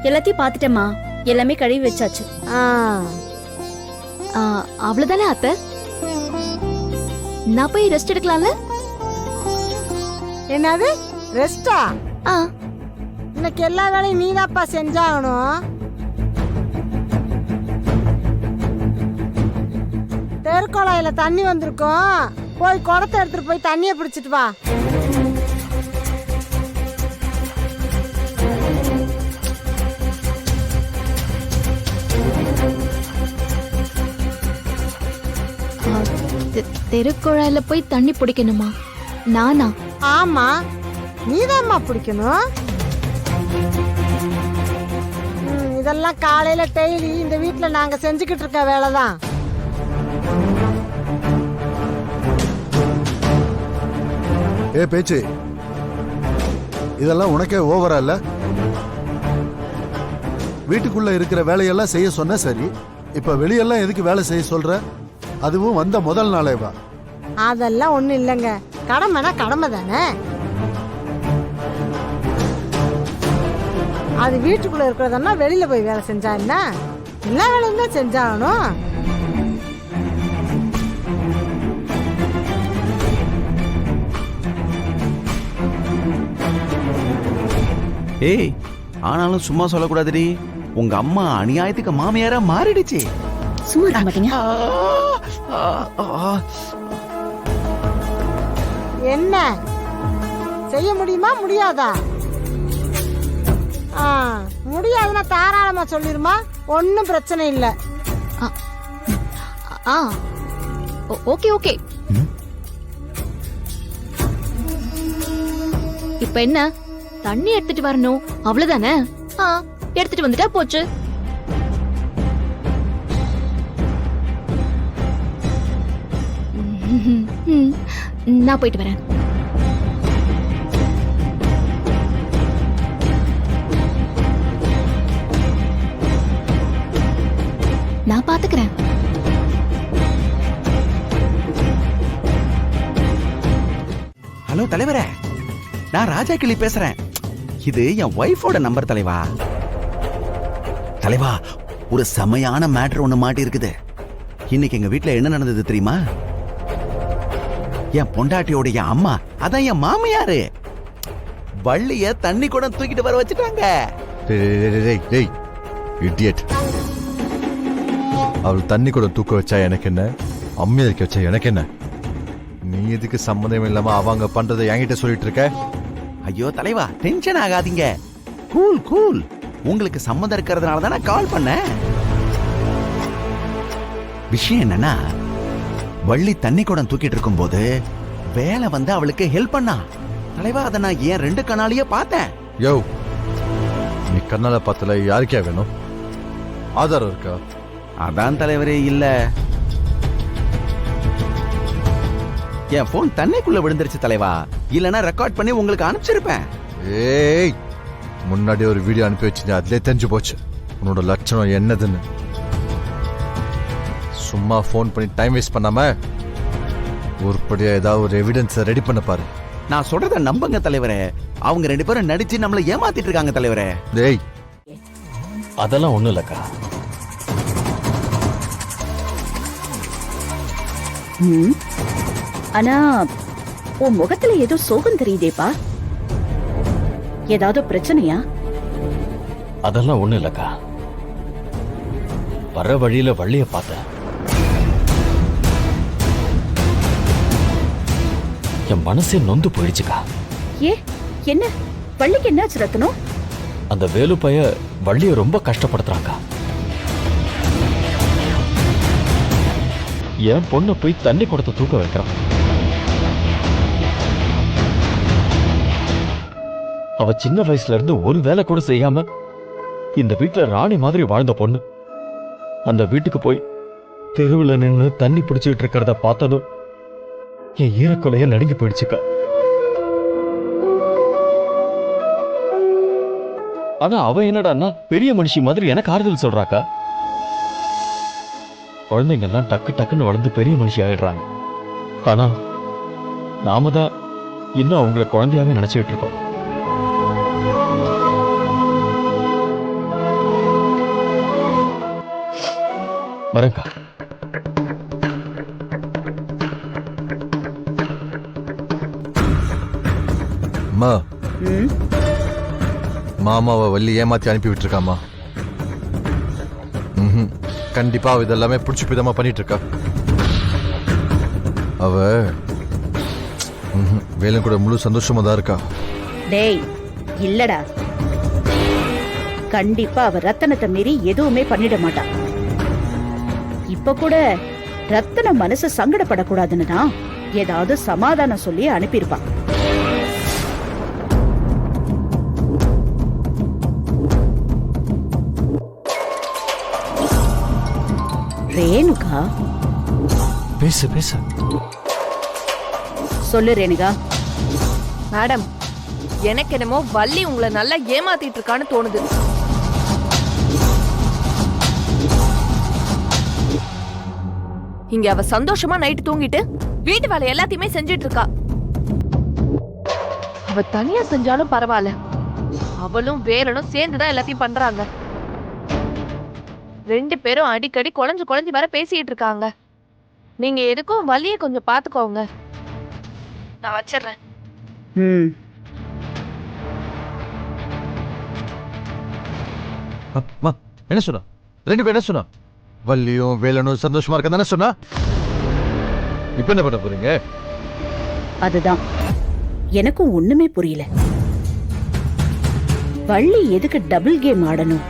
எல்லாத்தையும் பாத்துட்டேம்மா. எல்லாமே கழுவி வச்சாச்சு. அவ்வளவுதானே அத்தை? நான் போய் ரெஸ்ட் எடுக்கலாம்ல? என்னது ரெஸ்டா? இன்னைக்கு எல்லா வேலையும் நீதாப்பா செஞ்சாகணும். தெருக்குழாயில தண்ணி வந்திருக்கும், போய் குடத்தை எடுத்துட்டு போய் தண்ணியை பிடிச்சிட்டு வா. தெருக்குழாயில போய் தண்ணி பிடிக்கணுமா? நானா? ஆமா, நீதாம்மா பிடிக்கணும். இதெல்லாம் காலையில டெய்லி இந்த வீட்டுல நாங்க செஞ்சுக்கிட்டு இருக்க வேலைதான். ஏ பேச்சு, இதெல்லாம் உனக்கே ஓவரா இல்ல? வீட்டுக்குள்ள இருக்கிற வேலையெல்லாம் செய்ய சொன்ன சரி, இப்ப வெளியெல்லாம் எதுக்கு வேலை செய்ய சொல்ற? அதுவும் வந்த முதல் நாளே வா. அதெல்லாம் ஒண்ணும் இல்லைங்க, கடமைனா கடமை தானே. அது வீட்டுக்குள்ள இருக்கிறதா வெளியில போய் வேலை செஞ்சா என்ன? எல்லா வேலையும் தான் செஞ்சாகணும். ஏய், ஆனாலும் சும்மா சொல்லக்கூடாதுடி. உங்க அம்மா அநியாயத்துக்கு மாமியாரா மாறிடுச்சு. சும்மா இருக்க மாட்டீங்க? என்ன செய்ய முடியுமா முடியாதா? முடியாதுன்னா தாராளமா சொல்லிருமா, ஒன்னும் பிரச்சனை இல்ல. Okay okay. இப்ப என்ன, தண்ணி எடுத்துட்டு வரணும் அவ்வளவுதானே? எடுத்துட்டு வந்துட்டா போச்சு. நான் போயிட்டு வரேன். நான் பாத்துக்கிறேன். ஹலோ தலைவரே, நான் ராஜா கிளி பேசுறேன். இது என் ஒய்ஃபோட நம்பர் தலைவா. தலைவா, ஒரு செமையான மேட்டர் ஒண்ணு மாட்டி இருக்குது. இன்னைக்கு எங்க வீட்டுல என்ன நடந்தது தெரியுமா? என் பொண்டாட்டியோடைய அம்மா, அதான் என் மாமியாரு, வள்ளிய தண்ணி கூட தூக்கிட்டு வர வச்சுட்டாங்க. அவள் தண்ணி கூட தூக்க வச்சா எனக்கு என்ன, அம்மியா இருக்க வச்சா எனக்கு என்ன? நீ எதுக்கு சம்மந்தம் இல்லாம அவங்க பண்றதை என்கிட்ட சொல்லிட்டு இருக்க? ஐயோ தலைவா, டென்ஷன் ஆகாதீங்க. Cool cool. உங்களுக்கு சம்மந்தம் இருக்கிறதுனால தான் நான் கால் பண்ணேன். விஷயம் என்னன்னா, வள்ளி தண்ணி குடம் தூக்கிட்டு இருக்கும் போது வேலை வந்து அவளுக்கு ஹெல்ப் பண்ணா. தலைவா, அதை நான் ஏன் 2 கண்ணாலேயே பார்த்தேன். யோ, நீ கண்ணால பார்த்தல யாருக்கே வேணும்? ஆதாரம் இருக்கா? அதான் தலைவரே இல்ல. என் போன் தண்ணிக்குள்ள விழுந்துருச்சு தலைவா. இல்லனா ரெக்கார்ட் பண்ணி உங்களுக்கு அனுப்பிச்சிருப்பேன். ஏய், முன்னாடி ஒரு வீடியோ அனுப்பி வச்சிருந்தேன், அதுல தெரிஞ்சு போச்சு உன்னோட லட்சணம் என்னதுன்னு. சும்மா போன் பண்ணி டைம் வேஸ்ட் பண்ணாம உருப்படியா ஏதாவது ஒரு எவிடன்ஸ் ரெடி பண்ண பாரு. நான் சொல்றத நம்புங்க தலைவரே. அவங்க 2 பேரும் நடிச்சு நம்மள ஏமாத்திட்டு இருக்காங்க தலைவரே. டேய், அதெல்லாம் ஒண்ணும் இல்லக்கா. ஆனா உன் முகத்துல ஏதோ சோகம் தெரியுதேப்பா. ஏதாவது பிரச்சனையா? அதெல்லாம் ஒண்ணும் இல்லக்கா. வர வழியில வள்ளிய பார்த்தேன். என் மனசே நொந்து போயிடுச்சுக்கா. ஏ, என்ன வள்ளிக்கு என்னாச்சு ரத்னம்? அந்த வேலு பைய வள்ளிய ரொம்ப கஷ்டப்படுத்துறாங்க. என் பொண்ணை போய் தண்ணி குடத்தை தூக்க வைக்கிறான். அவ சின்ன வயசுல இருந்து ஒரு வேலை கூட செய்யாம இந்த வீட்டுல ராணி மாதிரி வாழ்ந்த பொண்ணு. அந்த வீட்டுக்கு போய் தெருவில் நின்று தண்ணி பிடிச்சிட்டு இருக்கிறத பார்த்ததும் என் ஈரக்கொலைய நடுங்கி போயிடுச்சுக்கா. ஆனா அவ என்னடான்னா பெரிய மனுஷி மாதிரி எனக்கு ஆறுதல் சொல்றாக்கா. குழந்தைங்க எல்லாம் டக்கு டக்குன்னு வளர்ந்து பெரிய மனுஷி ஆயிடுறாங்க. ஆனா நாம தான் இன்னும் அவங்கள குழந்தையாவே நினைச்சுட்டு இருக்கோம். வரேன்க்கா. அம்மா, ம், மாமாவை வள்ளி ஏமாத்தி அனுப்பி விட்டுருக்காமா. கண்டிப்பா அவ இதெல்லாமே பிடிச்சி பிதமா பண்ணிட்டு இருக்கா. அவ வேலன் கூட முழு சந்தோஷமா தான் இருக்கா. டேய் இல்லடா, கண்டிப்பா அவ ரத்தனத்தை மீறி எதுவுமே பண்ணிட மாட்டா. இப்ப கூட ரத்தன மனசு சங்கடப்படக்கூடாதுன்னு தான் ஏதாவது சமாதானம் சொல்லி அனுப்பியிருப்பா. ரேணுகா, பேசு பேசு. சொல்லு ரேணுகா. மேடம், எனக்கு என்னமோ வள்ளி உங்களை நல்லா ஏமாத்திட்டு இருக்கான்னு தோணுது. இங்க அவ சந்தோஷமா நைட்டு தூங்கிட்டு வீட்டு வேலை எல்லாத்தையுமே செஞ்சிட்டு இருக்கா. அவ தனியா செஞ்சாலும் பரவாயில்ல, அவளும் வேலனும் சேர்ந்துதான் எல்லாத்தையும் பண்றாங்க. 2 பேரும் அடிக்கடி குழஞ்சு குழஞ்சு வர பேசிட்டு இருக்காங்க. நீங்க எதுக்கும் வள்ளிய கொஞ்சம் பாத்துக்கோங்க. நான் வச்சிடுறேன். ம், என்ன சொன்னா? 2 பேரும் என்ன சொன்னா? வள்ளியும் வேலனும் சந்தோஷமா இருக்க தானே சொன்னா? இப்ப என்ன பண்ண போறீங்க? அதுதான் எனக்கும் ஒண்ணுமே புரியல. வள்ளி எதுக்கு டபுள் கேம் ஆடணும்?